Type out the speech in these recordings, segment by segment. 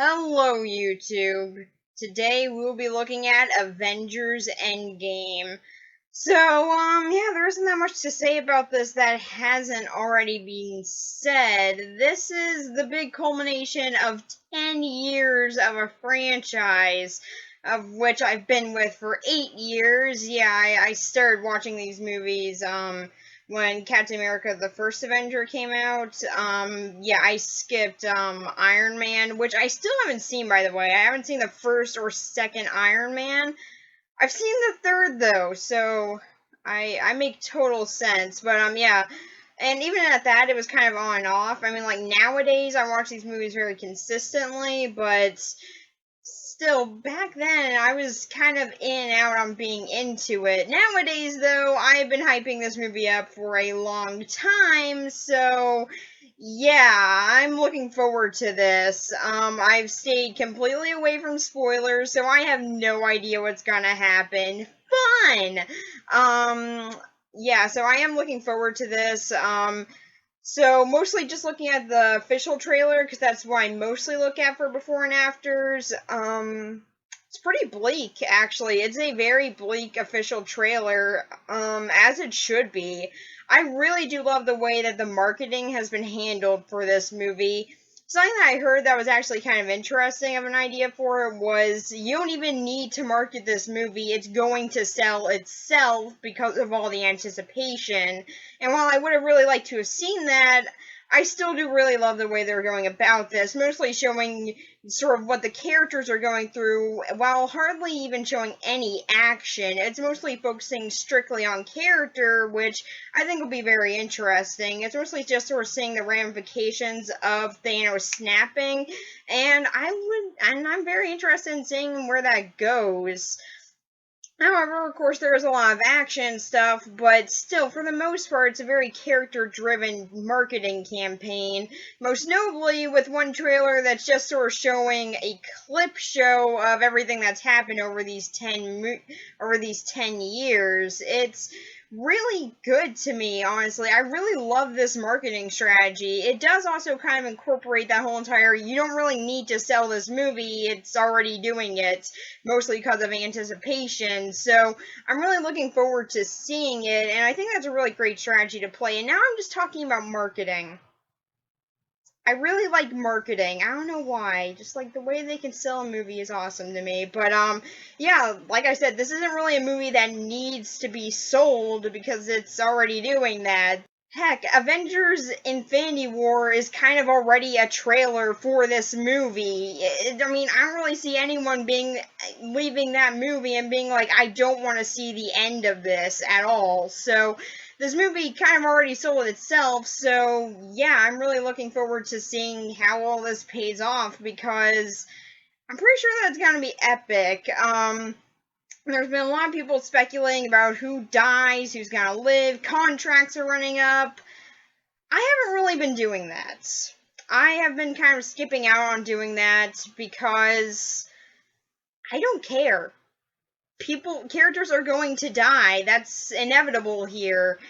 Hello, YouTube. Today we'll be looking at Avengers Endgame. Yeah, there isn't that much to say about this that hasn't already been said. This is the big culmination of 10 years of a franchise, of which I've been with for 8 years. Yeah, I started watching these movies, when Captain America the First Avenger came out. Yeah, I skipped Iron Man, which I still haven't seen, by the way. I haven't seen the first or second Iron Man. I've seen the third though, so I make total sense. But yeah. And even at that, it was kind of on and off. I mean, like, nowadays I watch these movies very consistently, but still, back then, I was kind of in and out on being into it. Nowadays, though, I've been hyping this movie up for a long time, so yeah, I'm looking forward to this. I've stayed completely away from spoilers, so I have no idea what's gonna happen. Fun! Yeah, so I am looking forward to this. So mostly just looking at the official trailer, because that's what I mostly look at for before and afters. It's pretty bleak, actually. It's a very bleak official trailer, as it should be. I really do love the way that the marketing has been handled for this movie. Something that I heard that was actually kind of interesting of an idea for it was you don't even need to market this movie. It's going to sell itself because of all the anticipation. And while I would have really liked to have seen that, I still do really love the way they're going about this, mostly showing sort of what the characters are going through, while hardly even showing any action. It's mostly focusing strictly on character, which I think will be very interesting. It's mostly just sort of seeing the ramifications of Thanos snapping, and I'm very interested in seeing where that goes. However, of course, there is a lot of action stuff, but still, for the most part, it's a very character-driven marketing campaign. Most notably, with one trailer that's just sort of showing a clip show of everything that's happened over these 10 years. It's really good to me, honestly. I really love this marketing strategy. It does also kind of incorporate that whole entire, you don't really need to sell this movie, it's already doing it, mostly because of anticipation. So I'm really looking forward to seeing it, and I think that's a really great strategy to play. And now I'm just talking about marketing. I really like marketing. I don't know why. Just like the way they can sell a movie is awesome to me. But yeah, like I said, this isn't really a movie that needs to be sold because it's already doing that. Heck, Avengers Infinity War is kind of already a trailer for this movie. I mean, I don't really see anyone leaving that movie and being like, I don't want to see the end of this at all. So, this movie kind of already sold itself. So, yeah, I'm really looking forward to seeing how all this pays off because I'm pretty sure that's going to be epic. There's been a lot of people speculating about who dies, who's gonna live, contracts are running up. I haven't really been doing that. I have been kind of skipping out on doing that because I don't care. Characters are going to die. That's inevitable here.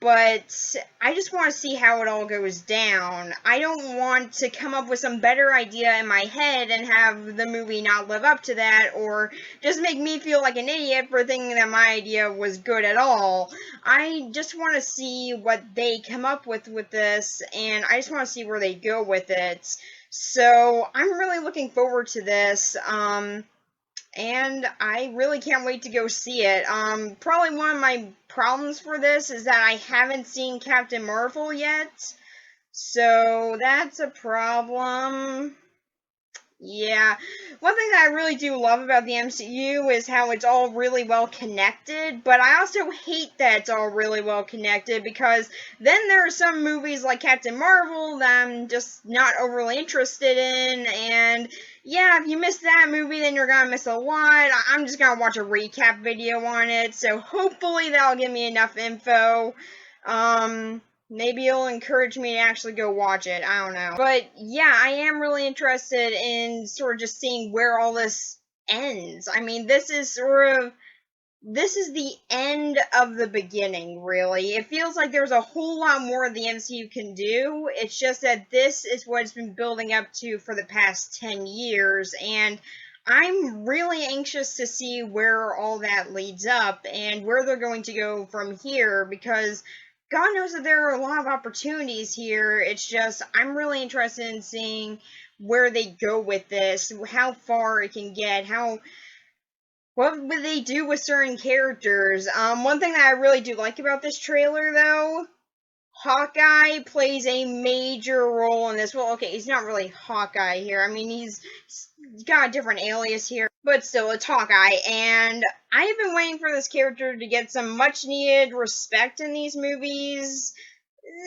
But I just want to see how it all goes down. I don't want to come up with some better idea in my head and have the movie not live up to that, or just make me feel like an idiot for thinking that my idea was good at all. I just want to see what they come up with this, and I just want to see where they go with it. So I'm really looking forward to this. And I really can't wait to go see it. Probably one of my problems for this is that I haven't seen Captain Marvel yet, so that's a problem. Yeah. One thing that I really do love about the MCU is how it's all really well connected, but I also hate that it's all really well connected because then there are some movies like Captain Marvel that I'm just not overly interested in, and yeah, if you miss that movie, then you're gonna miss a lot. I'm just gonna watch a recap video on it, so hopefully that'll give me enough info. Maybe it'll encourage me to actually go watch it. I don't know. But yeah, I am really interested in sort of just seeing where all this ends. I mean, this is sort of this is the end of the beginning, really. It feels like there's a whole lot more the MCU can do. It's just that this is what it's been building up to for the past 10 years, and I'm really anxious to see where all that leads up and where they're going to go from here, because God knows that there are a lot of opportunities here. It's just, I'm really interested in seeing where they go with this, how far it can get, what would they do with certain characters? One thing that I really do like about this trailer, though, Hawkeye plays a major role in this. Well, okay, he's not really Hawkeye here. I mean, he's got a different alias here, but still, it's Hawkeye. And I have been waiting for this character to get some much needed respect in these movies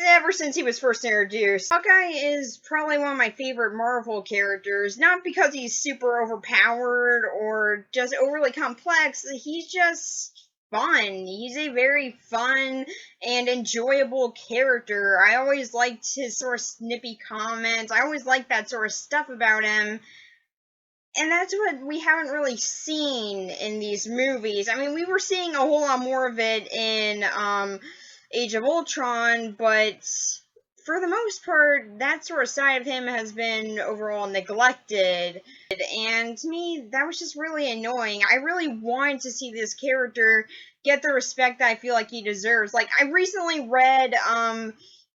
ever since he was first introduced. Hawkeye is probably one of my favorite Marvel characters, not because he's super overpowered or just overly complex, he's just fun. He's a very fun and enjoyable character. I always liked his sort of snippy comments. I always liked that sort of stuff about him. And that's what we haven't really seen in these movies. I mean, we were seeing a whole lot more of it in Age of Ultron, but for the most part, that sort of side of him has been overall neglected. And to me, that was just really annoying. I really wanted to see this character get the respect that I feel like he deserves. Like, I recently read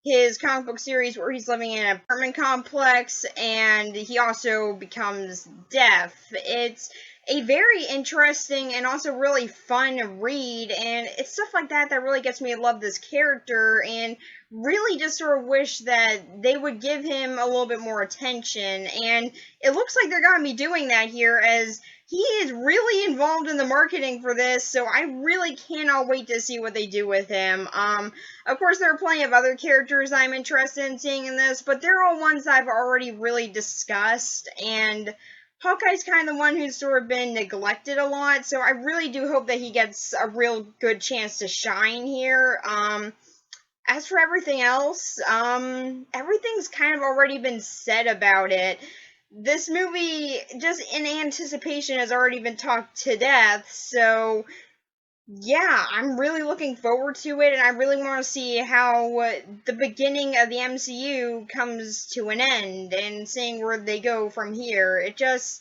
his comic book series where he's living in an apartment complex and he also becomes deaf. It's a very interesting and also really fun read, and it's stuff like that that really gets me to love this character and really just sort of wish that they would give him a little bit more attention. And it looks like they're going to be doing that here, as he is really involved in the marketing for this, so I really cannot wait to see what they do with him. Of course, there are plenty of other characters I'm interested in seeing in this, but they're all ones I've already really discussed, and Hawkeye's kind of the one who's sort of been neglected a lot, so I really do hope that he gets a real good chance to shine here. As for everything else, everything's kind of already been said about it. This movie, just in anticipation, has already been talked to death, so yeah, I'm really looking forward to it, and I really want to see how the beginning of the MCU comes to an end, and seeing where they go from here. It's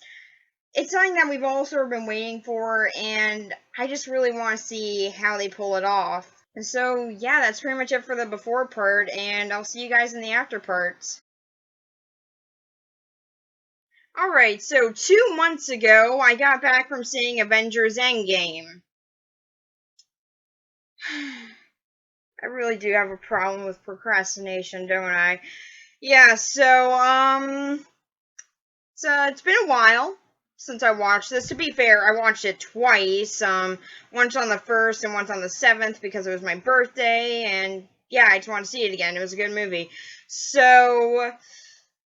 something that we've all sort of been waiting for, and I just really want to see how they pull it off. And so, yeah, that's pretty much it for the before part, and I'll see you guys in the after parts. Alright, so 2 months ago, I got back from seeing Avengers Endgame. I really do have a problem with procrastination, don't I? Yeah, so, it's been a while since I watched this. To be fair, I watched it twice, once on the 1st and once on the 7th because it was my birthday, and yeah, I just want to see it again. It was a good movie. So,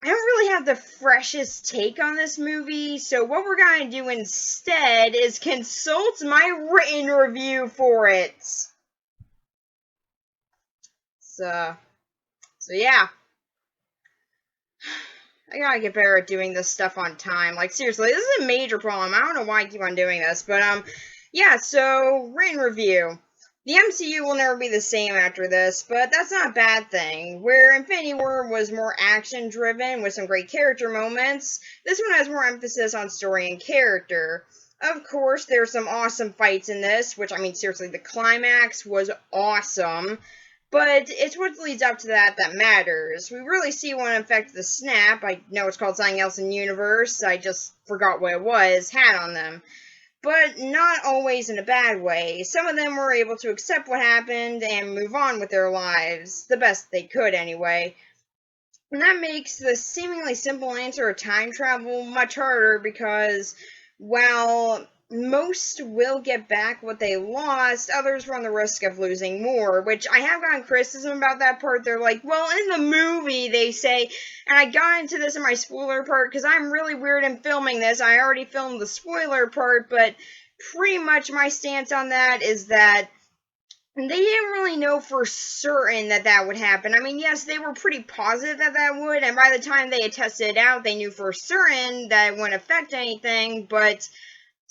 I don't really have the freshest take on this movie, so what we're going to do instead is consult my written review for it. So yeah. I gotta get better at doing this stuff on time. Like, seriously, this is a major problem. I don't know why I keep on doing this, but, yeah, so, written review. The MCU will never be the same after this, but that's not a bad thing. Where Infinity War was more action-driven with some great character moments, this one has more emphasis on story and character. Of course, there's some awesome fights in this, which, I mean, seriously, the climax was awesome. But it's what leads up to that that matters. We really see one effect the snap. I know it's called something else in the universe. I just forgot what it was. Had on them. But not always in a bad way. Some of them were able to accept what happened and move on with their lives. The best they could, anyway. And that makes the seemingly simple answer of time travel much harder because, while most will get back what they lost, others run the risk of losing more, which I have gotten criticism about that part. They're like, well, in the movie, they say, and I got into this in my spoiler part, because I'm really weird in filming this. I already filmed the spoiler part, but pretty much my stance on that is that they didn't really know for certain that that would happen. I mean, yes, they were pretty positive that that would, and by the time they had tested it out, they knew for certain that it wouldn't affect anything, but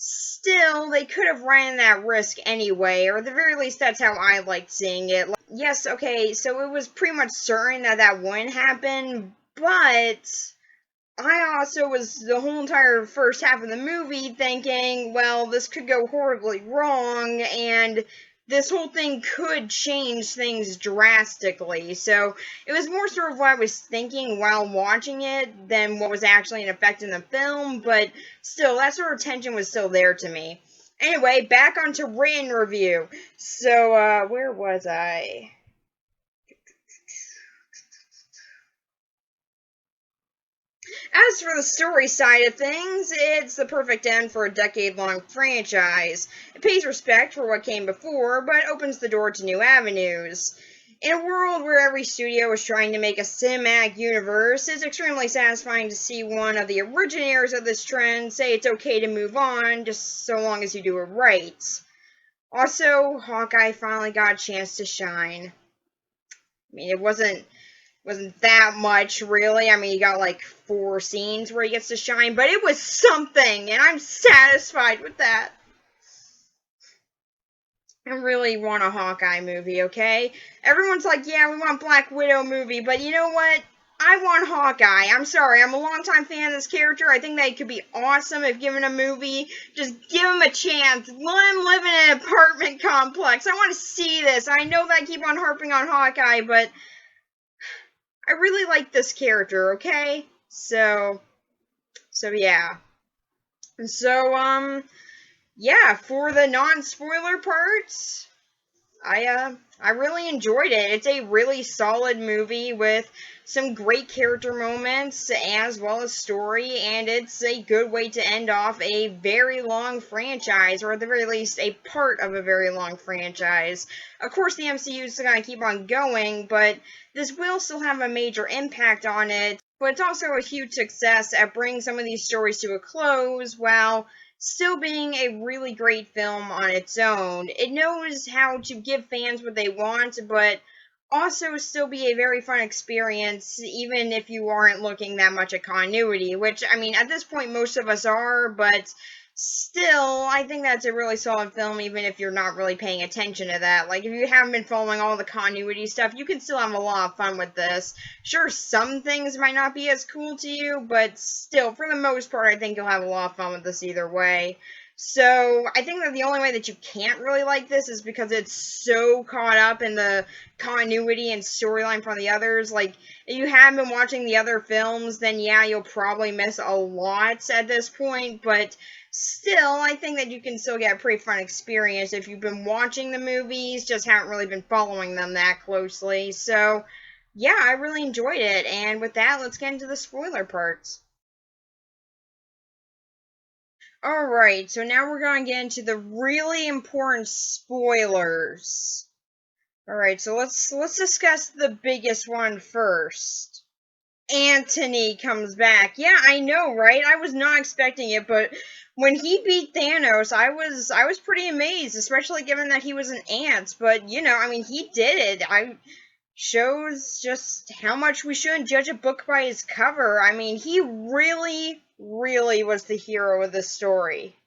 still, they could have ran that risk anyway, or at the very least, that's how I liked seeing it. Yes, okay, so it was pretty much certain that that wouldn't happen, but I also was the whole entire first half of the movie thinking, well, this could go horribly wrong, and this whole thing could change things drastically. So it was more sort of what I was thinking while watching it than what was actually in effect in the film, but still, that sort of tension was still there to me. Anyway, back onto written review. So, where was I? As for the story side of things, it's the perfect end for a decade-long franchise. It pays respect for what came before, but opens the door to new avenues. In a world where every studio is trying to make a cinematic universe, it's extremely satisfying to see one of the originators of this trend say it's okay to move on, just so long as you do it right. Also, Hawkeye finally got a chance to shine. I mean, it wasn't that much, really. I mean, he got like 4 scenes where he gets to shine, but it was something, and I'm satisfied with that. I really want a Hawkeye movie, okay? Everyone's like, yeah, we want Black Widow movie, but you know what? I want Hawkeye. I'm sorry, I'm a longtime fan of this character. I think that he could be awesome if given a movie. Just give him a chance. Let him live in an apartment complex. I want to see this. I know that I keep on harping on Hawkeye, but I really like this character, okay? So yeah. So, yeah, for the non-spoiler parts, I really enjoyed it. It's a really solid movie with some great character moments as well as story, and it's a good way to end off a very long franchise, or at the very least, a part of a very long franchise. Of course, the MCU is going to keep on going, but this will still have a major impact on it. But it's also a huge success at bringing some of these stories to a close while still being a really great film on its own. It knows how to give fans what they want, but also still be a very fun experience, even if you aren't looking that much at continuity, which, I mean, at this point, most of us are, but still, I think that's a really solid film, even if you're not really paying attention to that. Like, if you haven't been following all the continuity stuff, you can still have a lot of fun with this. Sure, some things might not be as cool to you, but still, for the most part, I think you'll have a lot of fun with this either way. So, I think that the only way that you can't really like this is because it's so caught up in the continuity and storyline from the others. Like, if you haven't been watching the other films, then yeah, you'll probably miss a lot at this point, but still, I think that you can still get a pretty fun experience if you've been watching the movies, just haven't really been following them that closely. So, yeah, I really enjoyed it, and with that, let's get into the spoiler parts. Alright, so now we're going to get into the really important spoilers. Alright, so let's discuss the biggest one first. Anthony comes back. Yeah, I know, right? I was not expecting it, but when he beat Thanos, I was pretty amazed, especially given that he was an ant. But you know, I mean, he did it. I shows just how much we shouldn't judge a book by its cover. I mean, he really, really was the hero of the story.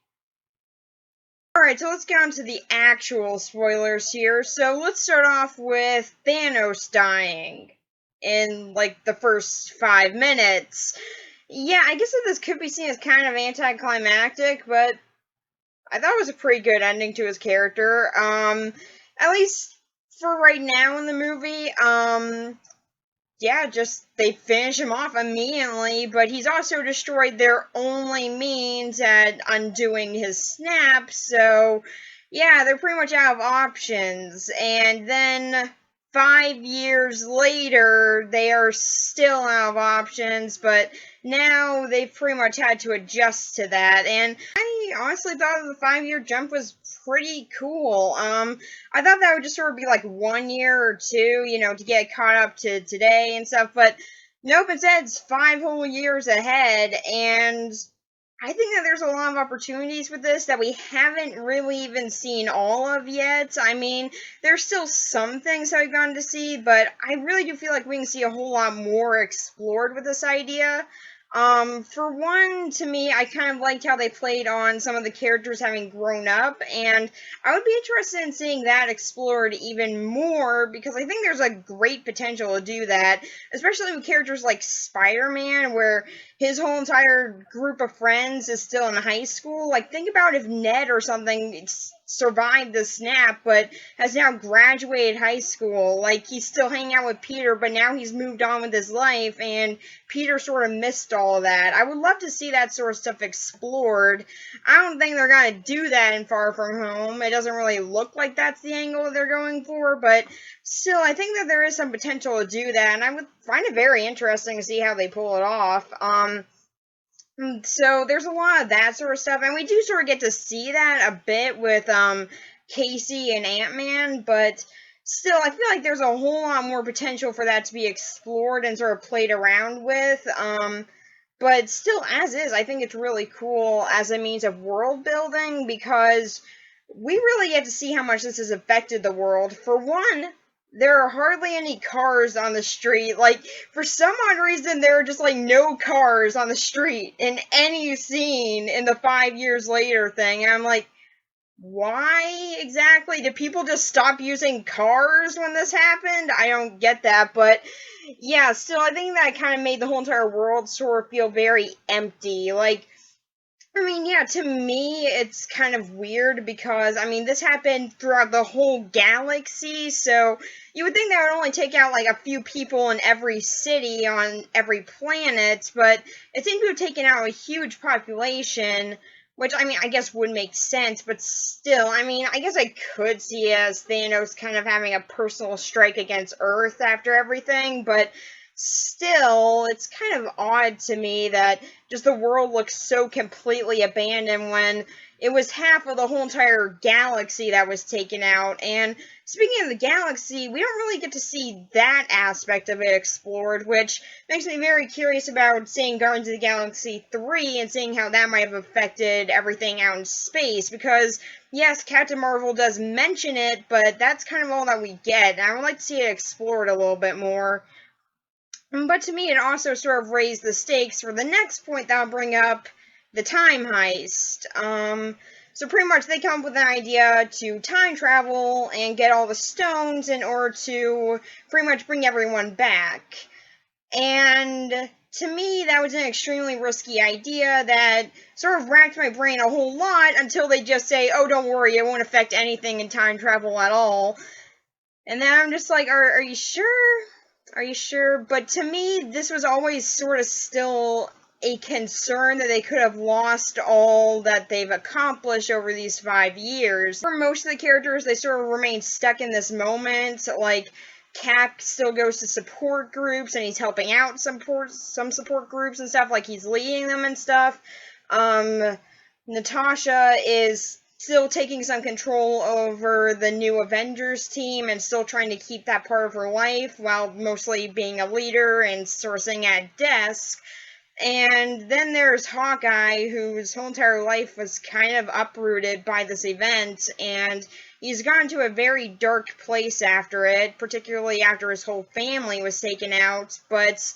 Alright, so let's get on to the actual spoilers here. So let's start off with Thanos dying in, like, the first 5 minutes. Yeah, I guess that this could be seen as kind of anticlimactic, but I thought it was a pretty good ending to his character. At least for right now in the movie. Yeah, just they finish him off immediately, but he's also destroyed their only means at undoing his snap, so yeah, they're pretty much out of options. And then 5 years later, they are still out of options, but now they've pretty much had to adjust to that. And I honestly thought the 5 year jump was pretty cool. I thought that would just sort of be like 1 year or two, you know, to get caught up to today and stuff, but nope, instead it's 5 whole years ahead, and I think that there's a lot of opportunities with this that we haven't really even seen all of yet. I mean, there's still some things that we've gotten to see, but I really do feel like we can see a whole lot more explored with this idea. For one, to me, I kind of liked how they played on some of the characters having grown up, and I would be interested in seeing that explored even more, because I think there's a great potential to do that, especially with characters like Spider-Man, where his whole entire group of friends is still in high school. Like, think about if Ned or something survived the snap, but has now graduated high school. Like, he's still hanging out with Peter, but now he's moved on with his life, and Peter sort of missed all of that. I would love to see that sort of stuff explored. I don't think they're going to do that in Far From Home. It doesn't really look like that's the angle they're going for, but still, I think that there is some potential to do that, and I would find it very interesting to see how they pull it off. So there's a lot of that sort of stuff, and we do sort of get to see that a bit with Casey and Ant-Man, but still, I feel like there's a whole lot more potential for that to be explored and sort of played around with. But still, as is, I think it's really cool as a means of world building, because we really get to see how much this has affected the world. For one, there are hardly any cars on the street. Like, for some odd reason, there are just, like, no cars on the street in any scene in the 5 years later thing. And I'm like, why exactly? Did people just stop using cars when this happened? I don't get that, but yeah, still, I think that kind of made the whole entire world sort of feel very empty. Like, I mean, yeah, to me, it's kind of weird because, I mean, this happened throughout the whole galaxy, so you would think that would only take out, like, a few people in every city on every planet, but it seemed to have taken out a huge population, which, I mean, I guess would make sense, but still, I mean, I guess I could see it as Thanos kind of having a personal strike against Earth after everything, but still, it's kind of odd to me that just the world looks so completely abandoned when it was half of the whole entire galaxy that was taken out. And speaking of the galaxy, we don't really get to see that aspect of it explored, which makes me very curious about seeing Guardians of the Galaxy 3 and seeing how that might have affected everything out in space, because yes, Captain Marvel does mention it, but that's kind of all that we get, and I would like to see it explored a little bit more. But to me, it also sort of raised the stakes for the next point that I'll bring up, the time heist. So pretty much they come up with an idea to time travel and get all the stones in order to pretty much bring everyone back. And to me, that was an extremely risky idea that sort of racked my brain a whole lot until they just say, oh, don't worry, it won't affect anything in time travel at all. And then I'm just like, are you sure? Are you sure? But to me, this was always sort of still a concern that they could have lost all that they've accomplished over these 5 years. For most of the characters, they sort of remain stuck in this moment. Like, Cap still goes to support groups, and he's helping out some support groups and stuff, like he's leading them and stuff. Natasha is still taking some control over the new Avengers team and still trying to keep that part of her life while mostly being a leader and sort of sitting at a desk. And then there's Hawkeye, whose whole entire life was kind of uprooted by this event, and he's gone to a very dark place after it, particularly after his whole family was taken out. But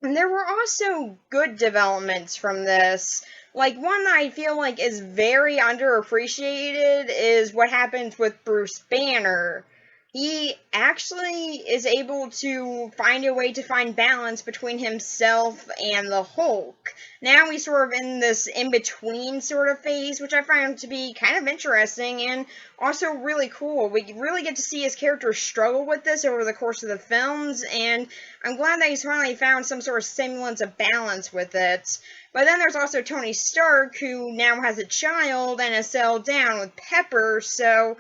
there were also good developments from this. Like, one that I feel like is very underappreciated is what happens with Bruce Banner. He actually is able to find a way to find balance between himself and the Hulk. Now he's sort of in this in-between sort of phase, which I find to be kind of interesting and also really cool. We really get to see his character struggle with this over the course of the films, and I'm glad that he's finally found some sort of semblance of balance with it. But then there's also Tony Stark, who now has a child and has settled down with Pepper, so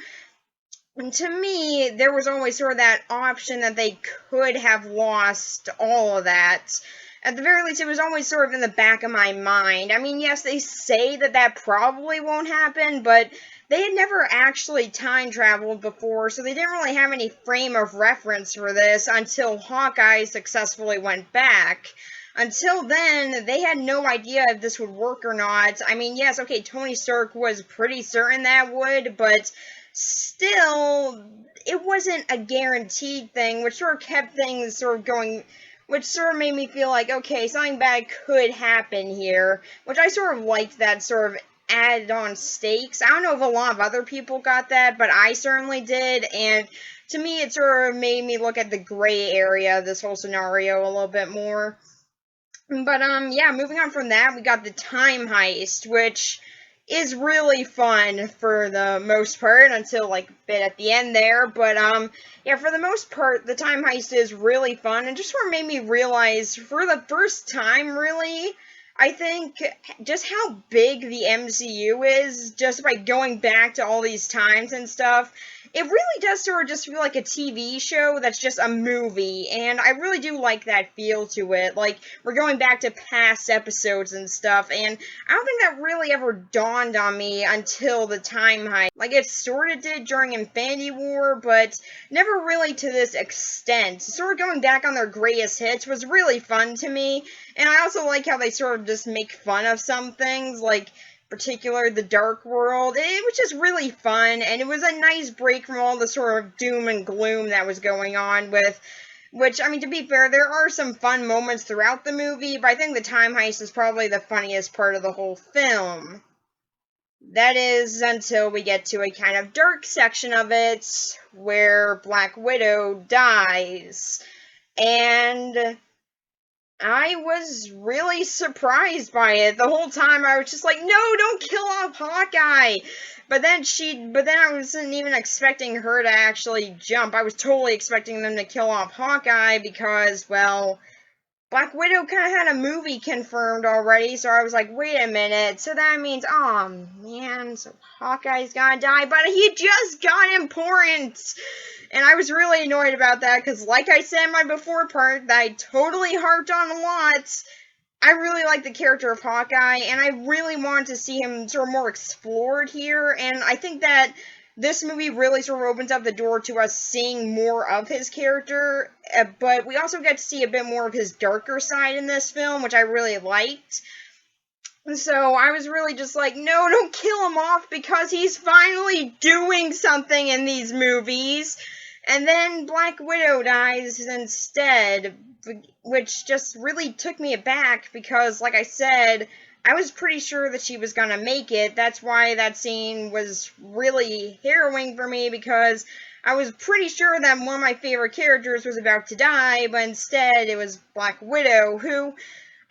to me, there was always sort of that option that they could have lost all of that. At the very least, it was always sort of in the back of my mind. I mean, yes, they say that that probably won't happen, but they had never actually time traveled before, so they didn't really have any frame of reference for this until Hawkeye successfully went back. Until then, they had no idea if this would work or not. I mean, yes, okay, Tony Stark was pretty certain that would, but still, it wasn't a guaranteed thing, which sort of kept things sort of going which sort of made me feel like, okay, something bad could happen here, which I sort of liked that sort of added on stakes. I don't know if a lot of other people got that, but I certainly did, and to me, it sort of made me look at the gray area of this whole scenario a little bit more. But, yeah, moving on from that, we got the Time Heist, which is really fun for the most part, until, like, a bit at the end there, but, yeah, for the most part, the Time Heist is really fun, and just sort of made me realize, for the first time, really, I think, just how big the MCU is, just by going back to all these times and stuff. It really does sort of just feel like a TV show that's just a movie, and I really do like that feel to it. Like, we're going back to past episodes and stuff, and I don't think that really ever dawned on me until the Time Heist. Like, it sort of did during Infinity War, but never really to this extent. Sort of going back on their greatest hits was really fun to me, and I also like how they sort of just make fun of some things, like, particular the Dark World. It was just really fun, and it was a nice break from all the sort of doom and gloom that was going on with, which, I mean, to be fair, there are some fun moments throughout the movie, but I think the Time Heist is probably the funniest part of the whole film. That is until we get to a kind of dark section of it, where Black Widow dies. And I was really surprised by it. The whole time I was just like, no, don't kill off Hawkeye. But then I wasn't even expecting her to actually jump. I was totally expecting them to kill off Hawkeye because, well, Black Widow kind of had a movie confirmed already, so I was like, wait a minute, so that means, oh man, so Hawkeye's gonna die, but he just got important! And I was really annoyed about that, because like I said in my before part, that I totally harped on a lot, I really like the character of Hawkeye, and I really wanted to see him sort of more explored here, and I think that this movie really sort of opens up the door to us seeing more of his character, but we also get to see a bit more of his darker side in this film, which I really liked. So I was really just like, no, don't kill him off because he's finally doing something in these movies. And then Black Widow dies instead, which just really took me aback because, like I said, I was pretty sure that she was gonna make it. That's why that scene was really harrowing for me, because I was pretty sure that one of my favorite characters was about to die, but instead it was Black Widow, who,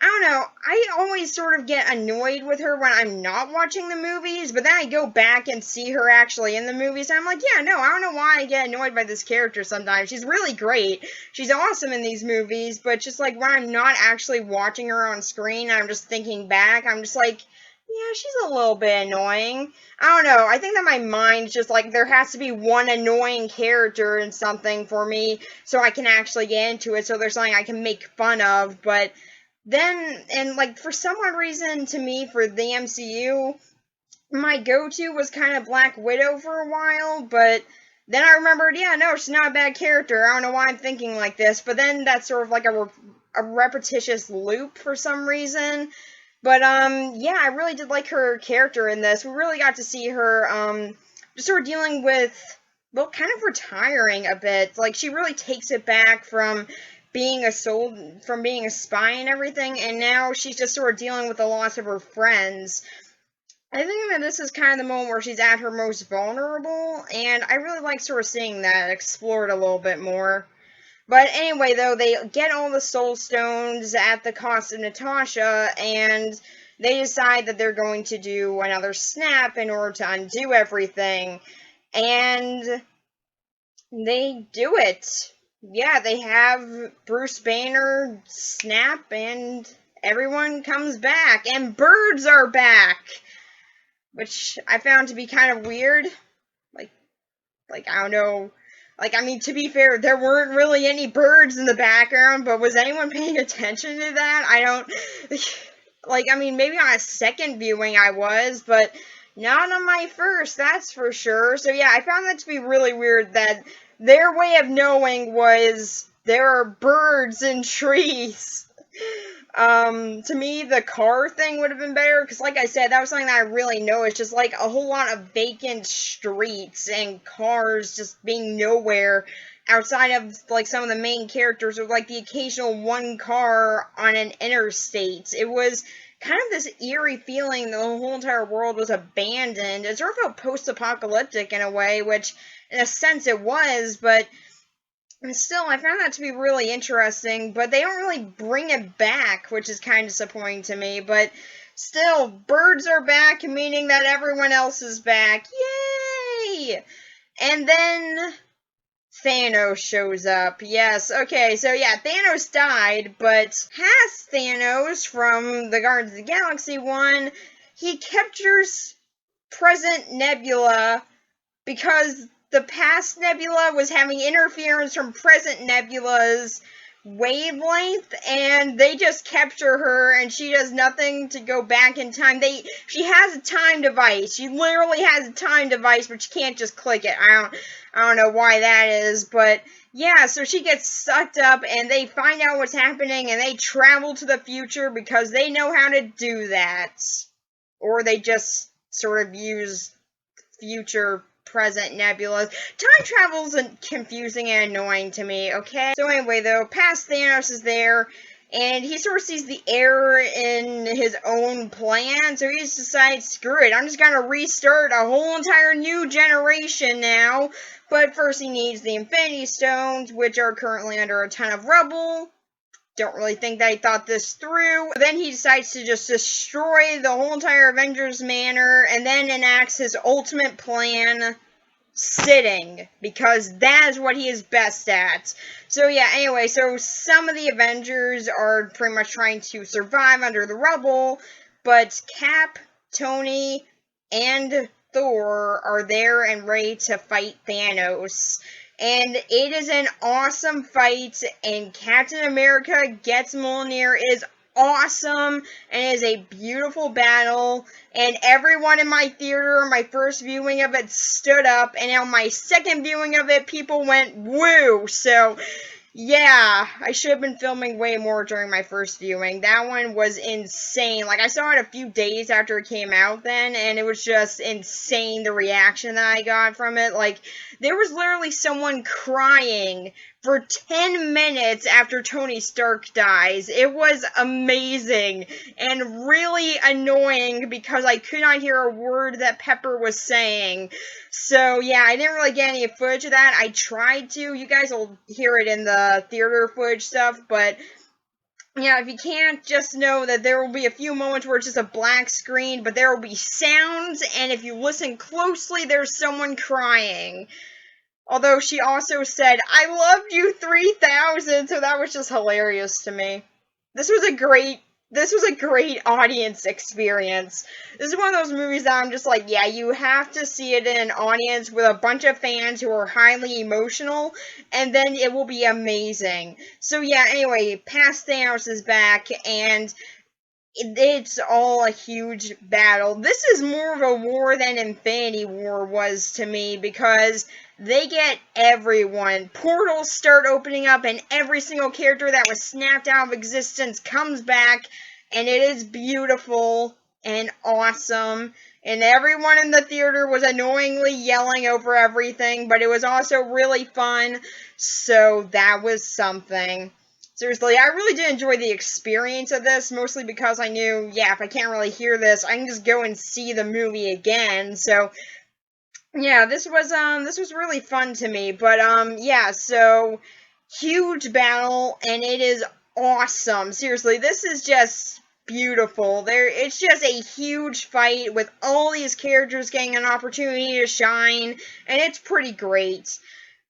I don't know, I always sort of get annoyed with her when I'm not watching the movies, but then I go back and see her actually in the movies, and I'm like, yeah, no, I don't know why I get annoyed by this character sometimes. She's really great. She's awesome in these movies, but just like when I'm not actually watching her on screen, I'm just thinking back, I'm just like, yeah, she's a little bit annoying. I don't know, I think that my mind's just like, there has to be one annoying character in something for me so I can actually get into it, so there's something I can make fun of, but then, and like, for some odd reason, to me, for the MCU, my go-to was kind of Black Widow for a while, but then I remembered, yeah, no, she's not a bad character. I don't know why I'm thinking like this, but then that's sort of like a repetitious loop for some reason. But, yeah, I really did like her character in this. We really got to see her, just sort of dealing with, well, kind of retiring a bit. Like, she really takes it back from being being a spy and everything, and now she's just sort of dealing with the loss of her friends. I think that this is kind of the moment where she's at her most vulnerable, and I really like sort of seeing that explored a little bit more. But anyway, though, they get all the soul stones at the cost of Natasha, and they decide that they're going to do another snap in order to undo everything. And they do it. Yeah, they have Bruce Banner snap, and everyone comes back, and birds are back, which I found to be kind of weird. Like, I don't know. Like, I mean, to be fair, there weren't really any birds in the background, but was anyone paying attention to that? I don't, like, I mean, maybe on a second viewing I was, but not on my first, that's for sure. So yeah, I found that to be really weird that their way of knowing was there are birds in trees. To me, the car thing would have been better, because like I said, that was something that I really noticed, just like a whole lot of vacant streets and cars just being nowhere. outside of, like, some of the main characters, or, like, the occasional one car on an interstate. It was kind of this eerie feeling that the whole entire world was abandoned. It sort of felt post-apocalyptic in a way, which, in a sense, it was, but still, I found that to be really interesting, but they don't really bring it back, which is kind of disappointing to me, but still, birds are back, meaning that everyone else is back. Yay! And then Thanos shows up. Yes, okay, so yeah, Thanos died, but past Thanos from the Guardians of the Galaxy one, he captures present Nebula because the past Nebula was having interference from present Nebula's wavelength, and they just capture her, and she does nothing to go back in time. She has a time device. She literally has a time device, but she can't just click it. I don't know why that is, but yeah, so she gets sucked up, and they find out what's happening, and they travel to the future because they know how to do that. Or they just sort of use future present nebulas. Time travel's confusing and annoying to me, okay? So anyway, though, past Thanos is there, and he sort of sees the error in his own plan, so he just decides, screw it, I'm just gonna restart a whole entire new generation now. But first he needs the Infinity Stones, which are currently under a ton of rubble. Don't really think that he thought this through. Then he decides to just destroy the whole entire Avengers Manor, and then enacts his ultimate plan, sitting, because that is what he is best at. So yeah, anyway, so some of the Avengers are pretty much trying to survive under the rubble, but Cap, Tony, and Thor are there and ready to fight Thanos. And it is an awesome fight, and Captain America gets Mjolnir is awesome, and it is a beautiful battle, and everyone in my theater, my first viewing of it, stood up, and on my second viewing of it, people went woo. So yeah, I should have been filming way more during my first viewing. That one was insane. Like, I saw it a few days after it came out then, and it was just insane, the reaction that I got from it. Like, there was literally someone crying for 10 minutes after Tony Stark dies. It was amazing and really annoying because I could not hear a word that Pepper was saying. So yeah, I didn't really get any footage of that. I tried to. You guys will hear it in the theater footage stuff, but yeah, if you can't, just know that there will be a few moments where it's just a black screen, but there will be sounds, and if you listen closely, there's someone crying. Although she also said, "I loved you 3000," so that was just hilarious to me. This was a great audience experience. This is one of those movies that I'm just like, yeah, you have to see it in an audience with a bunch of fans who are highly emotional, and then it will be amazing. So yeah, anyway, past Thanos is back, and it's all a huge battle. This is more of a war than Infinity War was to me, because they get everyone. Portals start opening up, and every single character that was snapped out of existence comes back, and it is beautiful and awesome. And everyone in the theater was annoyingly yelling over everything, but it was also really fun, so that was something. Seriously, I really did enjoy the experience of this, mostly because I knew, yeah, if I can't really hear this, I can just go and see the movie again. So yeah, this was really fun to me. But yeah, so huge battle, and it is awesome. Seriously, this is just beautiful. It's just a huge fight with all these characters getting an opportunity to shine, and it's pretty great.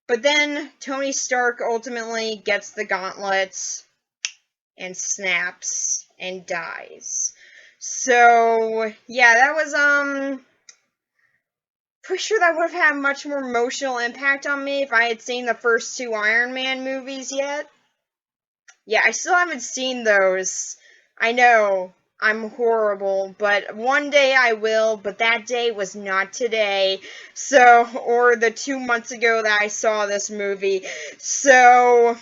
But then Tony Stark ultimately gets the gauntlets and snaps and dies. So yeah, that was pretty sure that would have had much more emotional impact on me if I had seen the first two Iron Man movies yet. Yeah, I still haven't seen those. I know, I'm horrible, but one day I will, but that day was not today. So, or the 2 months ago that I saw this movie. So,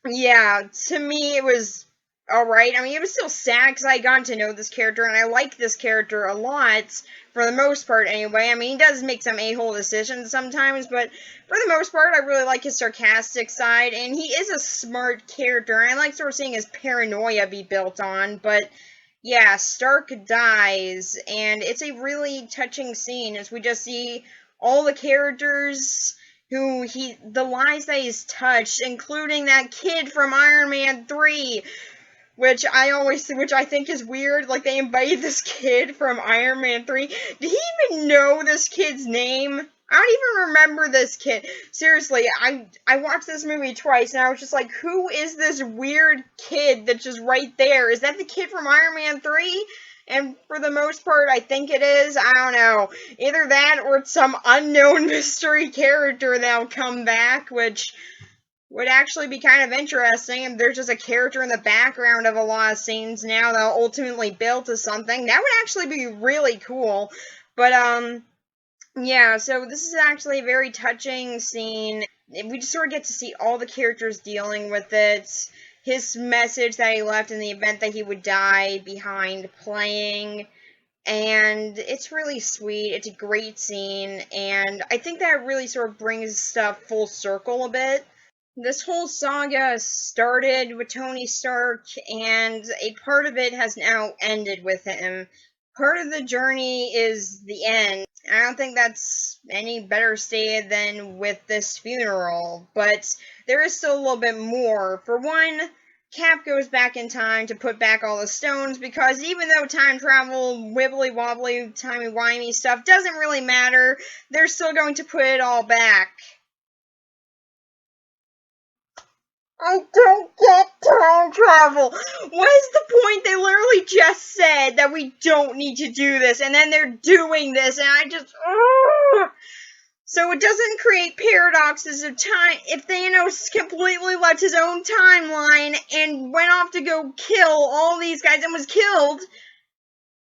yeah, to me it was alright. I mean, it was still sad because I got to know this character, and I like this character a lot, for the most part anyway. I mean, he does make some a-hole decisions sometimes, but for the most part, I really like his sarcastic side, and he is a smart character, and I like sort of seeing his paranoia be built on, but yeah, Stark dies, and it's a really touching scene as we just see all the characters the lives that he's touched, including that kid from Iron Man 3, which I think is weird. Like, they invited this kid from Iron Man 3. Did he even know this kid's name? I don't even remember this kid. Seriously, I watched this movie twice, and I was just like, who is this weird kid that's just right there? Is that the kid from Iron Man 3? And for the most part, I think it is. I don't know. Either that or it's some unknown mystery character that'll come back, which would actually be kind of interesting if there's just a character in the background of a lot of scenes now that ultimately build to something. That would actually be really cool. But, yeah, so this is actually a very touching scene. We just sort of get to see all the characters dealing with it. His message that he left in the event that he would die behind playing. And it's really sweet. It's a great scene. And I think that really sort of brings stuff full circle a bit. This whole saga started with Tony Stark, and a part of it has now ended with him. Part of the journey is the end. I don't think that's any better stated than with this funeral, but there is still a little bit more. For one, Cap goes back in time to put back all the stones, because even though time travel, wibbly wobbly, timey-wimey stuff doesn't really matter, they're still going to put it all back. I don't get time travel. What is the point? They literally just said that we don't need to do this, and then they're doing this, and I just... Ugh. So it doesn't create paradoxes of time. If Thanos completely left his own timeline and went off to go kill all these guys and was killed,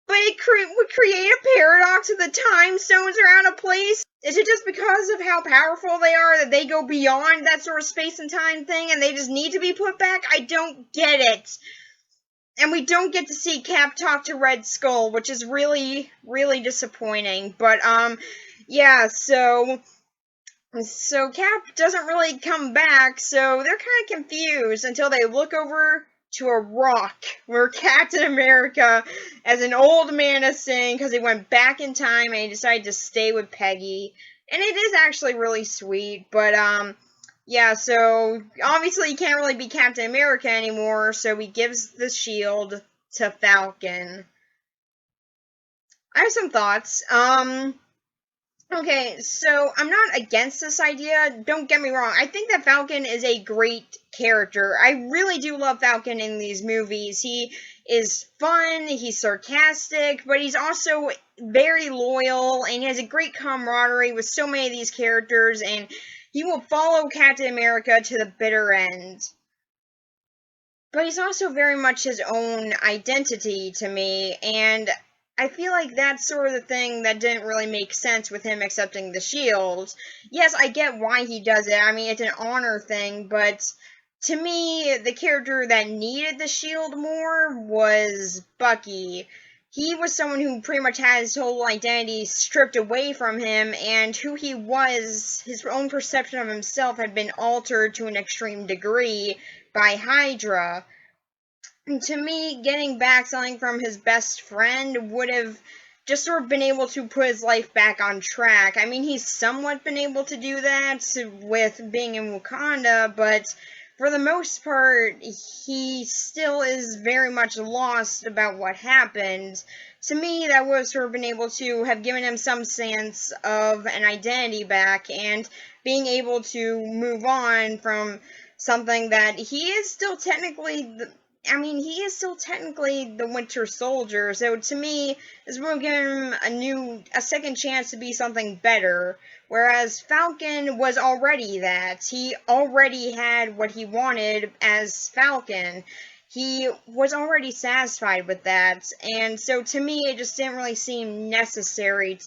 but it would create a paradox if the time stones are out of place. Is it just because of how powerful they are that they go beyond that sort of space and time thing and they just need to be put back? I don't get it. And we don't get to see Cap talk to Red Skull, which is really, really disappointing. But, yeah, so Cap doesn't really come back, so they're kind of confused until they look over to a rock where Captain America, as an old man, is sitting because he went back in time and he decided to stay with Peggy. And it is actually really sweet, but, yeah, so obviously he can't really be Captain America anymore, so he gives the shield to Falcon. I have some thoughts. Okay, so I'm not against this idea, don't get me wrong. I think that Falcon is a great character. I really do love Falcon in these movies. He is fun, he's sarcastic, but he's also very loyal, and he has a great camaraderie with so many of these characters, and he will follow Captain America to the bitter end. But he's also very much his own identity to me, and I feel like that's sort of the thing that didn't really make sense with him accepting the shield. Yes, I get why he does it. I mean, it's an honor thing, but to me, the character that needed the shield more was Bucky. He was someone who pretty much had his whole identity stripped away from him, and who he was, his own perception of himself had been altered to an extreme degree by Hydra. To me, getting back something from his best friend would have just sort of been able to put his life back on track. I mean, he's somewhat been able to do that with being in Wakanda, but for the most part, he still is very much lost about what happened. To me, that would have sort of been able to have given him some sense of an identity back, and being able to move on from something that he is still technically he is still technically the Winter Soldier, so to me, this will give him a second chance to be something better, whereas Falcon was already that. He already had what he wanted as Falcon. He was already satisfied with that, and so to me, it just didn't really seem necessary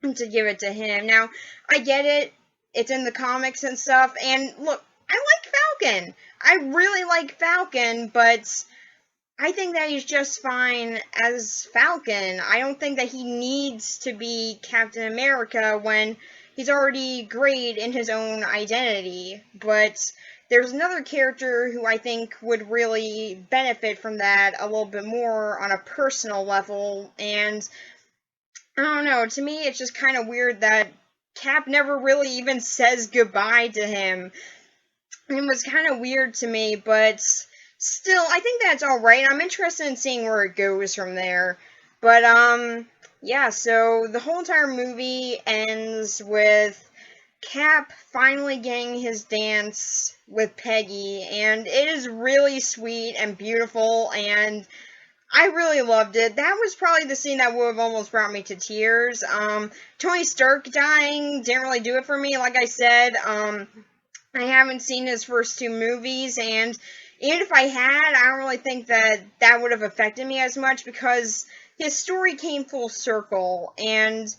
to give it to him. Now, I get it. It's in the comics and stuff, and look, I like Falcon. I really like Falcon, but I think that he's just fine as Falcon. I don't think that he needs to be Captain America when he's already great in his own identity. But there's another character who I think would really benefit from that a little bit more on a personal level, and I don't know, to me it's just kind of weird that Cap never really even says goodbye to him. It was kind of weird to me, but still, I think that's alright. I'm interested in seeing where it goes from there. But, yeah, so the whole entire movie ends with Cap finally getting his dance with Peggy, and it is really sweet and beautiful, and I really loved it. That was probably the scene that would have almost brought me to tears. Tony Stark dying didn't really do it for me, like I said. I haven't seen his first two movies, and even if I had, I don't really think that that would have affected me as much because his story came full circle, and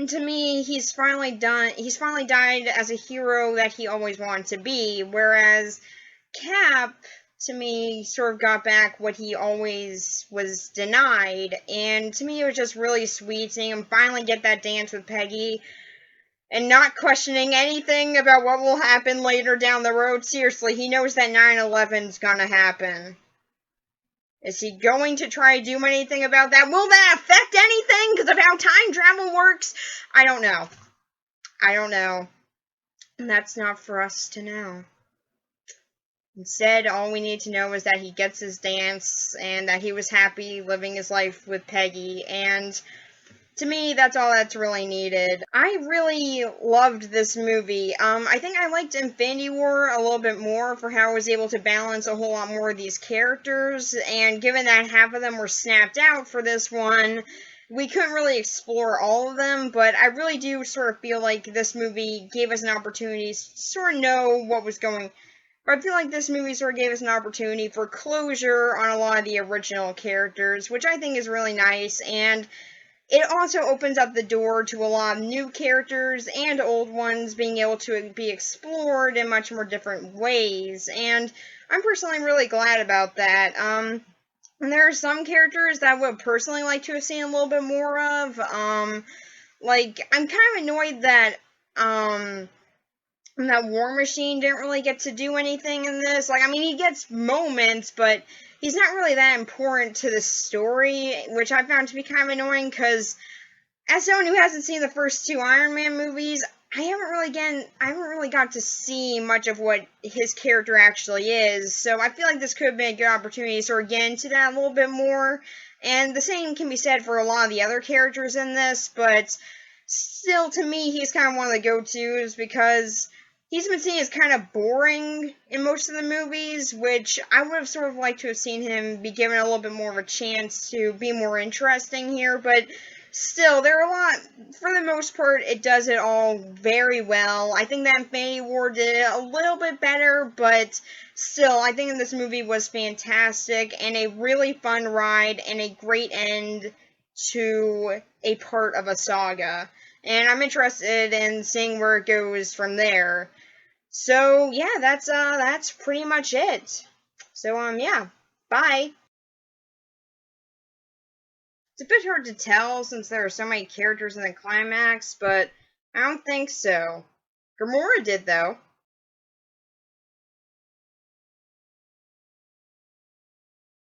to me, he's finally died as a hero that he always wanted to be, whereas Cap, to me, sort of got back what he always was denied, and to me it was just really sweet seeing him finally get that dance with Peggy, and not questioning anything about what will happen later down the road. Seriously, he knows that 9/11's gonna happen. Is he going to try to do anything about that? Will that affect anything because of how time travel works? I don't know. I don't know. And that's not for us to know. Instead, all we need to know is that he gets his dance and that he was happy living his life with Peggy, and to me, that's all that's really needed. I really loved this movie. I think I liked Infinity War a little bit more for how it was able to balance a whole lot more of these characters, and given that half of them were snapped out for this one, we couldn't really explore all of them, but I really do sort of feel like this movie gave us an opportunity to sort of know what was going. But I feel like this movie sort of gave us an opportunity for closure on a lot of the original characters, which I think is really nice, and it also opens up the door to a lot of new characters and old ones being able to be explored in much more different ways, and I'm personally really glad about that. And there are some characters that I would personally like to have seen a little bit more of. Like, I'm kind of annoyed that, that War Machine didn't really get to do anything in this. Like, I mean, he gets moments, but he's not really that important to the story, which I found to be kind of annoying, because as someone who hasn't seen the first two Iron Man movies, I haven't really got to see much of what his character actually is, so I feel like this could have been a good opportunity to sort of get into that a little bit more, and the same can be said for a lot of the other characters in this, but still, to me, he's kind of one of the go-tos, because he's been seen as kind of boring in most of the movies, which I would have sort of liked to have seen him be given a little bit more of a chance to be more interesting here, but still, there are a lot, for the most part, it does it all very well. I think that Infinity War did it a little bit better, but still, I think this movie was fantastic, and a really fun ride, and a great end to a part of a saga. And I'm interested in seeing where it goes from there. So yeah, that's pretty much it. So yeah, bye. It's a bit hard to tell since there are so many characters in the climax, but I don't think so. Gamora did though.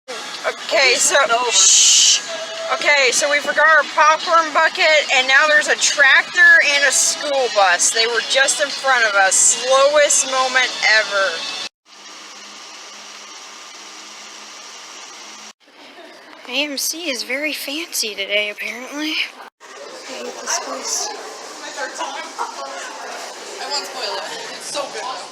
Okay, so shh. Okay, so we forgot our popcorn bucket, and now there's a tractor and a school bus. They were just in front of us. Slowest moment ever. AMC is very fancy today, apparently. I hate this place. My third time. I won't spoil it. It's so good.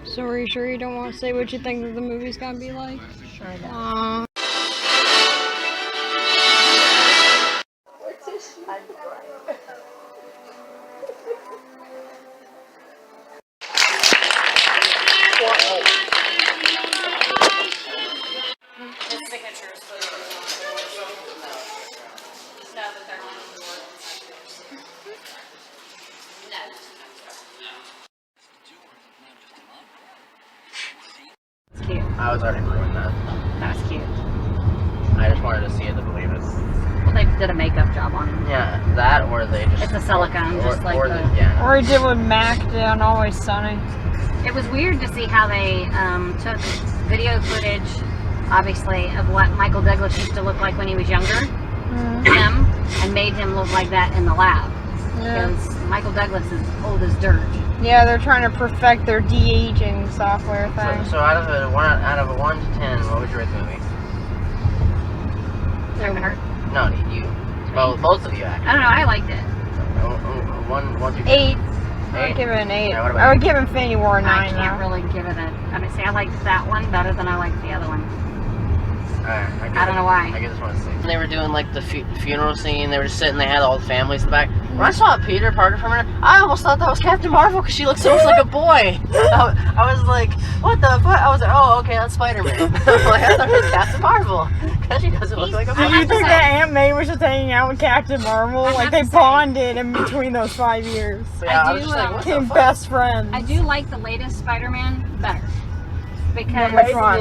So are you sure you don't want to say what you think that the movie's gonna be like? Sure not. I was already ruined that. That was cute. I just wanted to see it to believe it. Well, they did a makeup job on him. Yeah, that or they just... It's a silicone, just like the... Yeah. Or he did what Mac did on Always Sunny. It was weird to see how they took video footage, obviously, of what Michael Douglas used to look like when he was younger, him, and made him look like that in the lab. Because Michael Douglas is old as dirt. Yeah, they're trying to perfect their de-aging software thing. So out of a 1 to 10, what would you rate the movie? No, you. Both of you, actually. I don't know, I liked it. One, two, 8. I would give it an 8. Yeah, what about I would give Infinity War a 9. I can't really give it a... I mean, see, I liked that one better than I liked the other one. I don't know why. I give this one a 6. They were doing like the funeral scene. They were just sitting. They had all the families in the back. When I saw Peter Parker for a minute, I almost thought that was Captain Marvel because she looked so much like a boy. I was like, what the fuck? I was like, oh, okay, that's Spider-Man. Like, I thought it was Captain Marvel because she doesn't look like a boy. Do you think that Aunt May was just hanging out with Captain Marvel? Like they bonded in between those 5 years. Yeah, I do became best friends. I do like the latest Spider-Man better because Which one?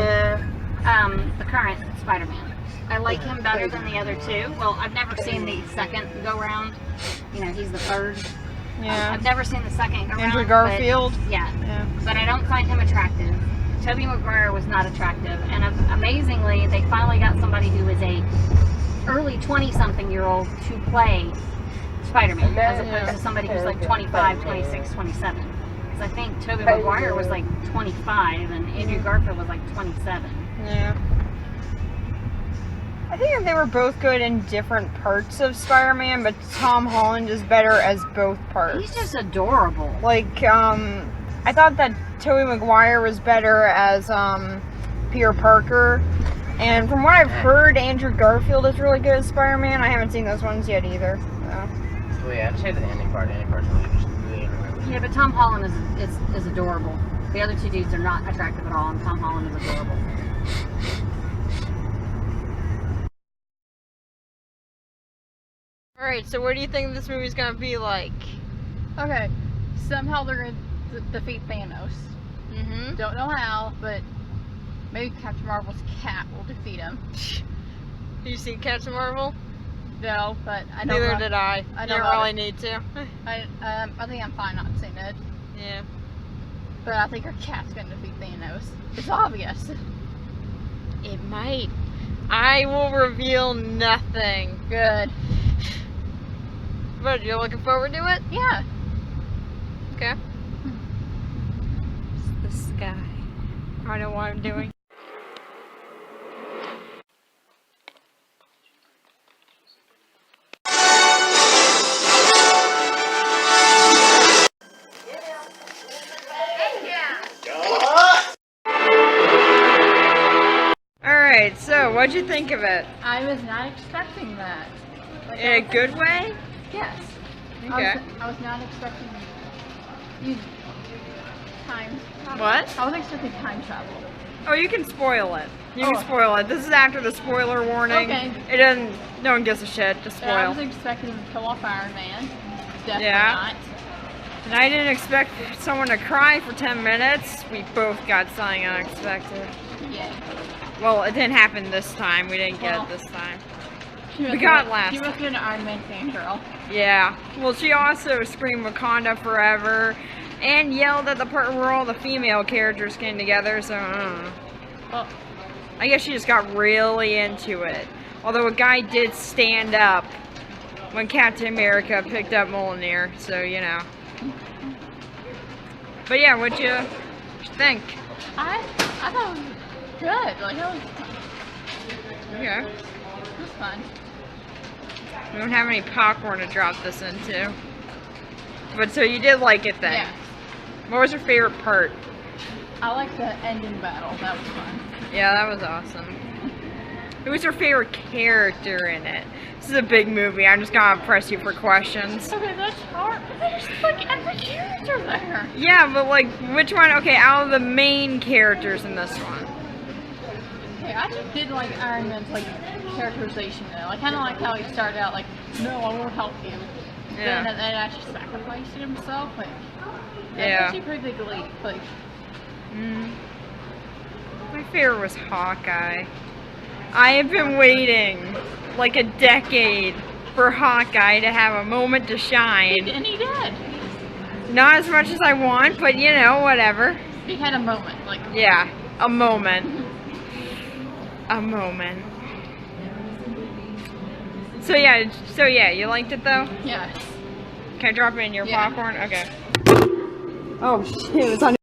the current Spider-Man. I like him better than the other two. Well, I've never seen the second go-round. You know, he's the third. Yeah. I've never seen the second go-round. Andrew Garfield? Yeah. But I don't find him attractive. Tobey Maguire was not attractive. And amazingly, they finally got somebody who is a early 20-something-year-old to play Spider-Man, as opposed to somebody who's like 25, 26, 27. Because I think Tobey Maguire was like 25 and Andrew Garfield was like 27. Yeah. I think they were both good in different parts of Spider-Man, but Tom Holland is better as both parts. He's just adorable. Like, I thought that Tobey Maguire was better as, Peter Parker. And from what I've heard, Andrew Garfield is really good as Spider-Man. I haven't seen those ones yet either. So. Oh yeah, I just hate the ending part. The ending part's really just really unreal. Yeah, but Tom Holland is adorable. The other two dudes are not attractive at all, and Tom Holland is adorable. Alright, so what do you think this movie's gonna be like? Okay, somehow they're gonna defeat Thanos. Don't know how, but maybe Captain Marvel's cat will defeat him. Do you see Captain Marvel? No, but I don't. Neither did I. I You don't don't really need to. I think I'm fine not seeing it. Yeah. But I think her cat's gonna defeat Thanos. It's obvious. It might. I will reveal nothing. Good. But you're looking forward to it? Yeah. Okay. It's the sky. I know what I'm doing. Alright, so what'd you think of it? I was not expecting that. In a good way? Yes. Okay. I was not expecting you time travel. What? I was expecting time travel. Oh, you can spoil it. You can spoil it. This is after the spoiler warning. Okay. It doesn't. No one gives a shit. Just I spoil. was expecting to kill off Iron Man. Definitely Yeah. not. And I didn't expect someone to cry for 10 minutes. We both got something unexpected. Yay. Well, it didn't happen this time. We didn't get it this time. We got last You must be an Iron Man fangirl. Yeah. Well, she also screamed Wakanda forever and yelled at the part where all the female characters came together, so I don't know. Well, I guess she just got really into it. Although a guy did stand up when Captain America picked up Mjolnir, so you know. But yeah, what'd you think? I thought it was good. Like, it Okay. was fun. We don't have any popcorn to drop this into. But so you did like it then? Yeah. What was your favorite part? I liked the ending battle. That was fun. Yeah, that was awesome. Who was your favorite character in it? This is a big movie. I'm just gonna press you for questions. Okay, that's hard. There's like every character there. Yeah, but like, which one? Okay, out of the main characters in this one. Okay, I just did like Iron Man's like characterization though. I kind of like how he started out like, no, I won't help you. Yeah. Then actually sacrificed himself. Like, that's Yeah. actually pretty big leap. Like, My favorite was Hawkeye. I have been waiting like a decade for Hawkeye to have a moment to shine. And he did. Not as much as I want, but you know, whatever. He had a moment, like. Yeah, a moment. A moment. So yeah, you liked it though? Yes. Can I drop it in your Yeah. popcorn? Okay. Oh shit, it was on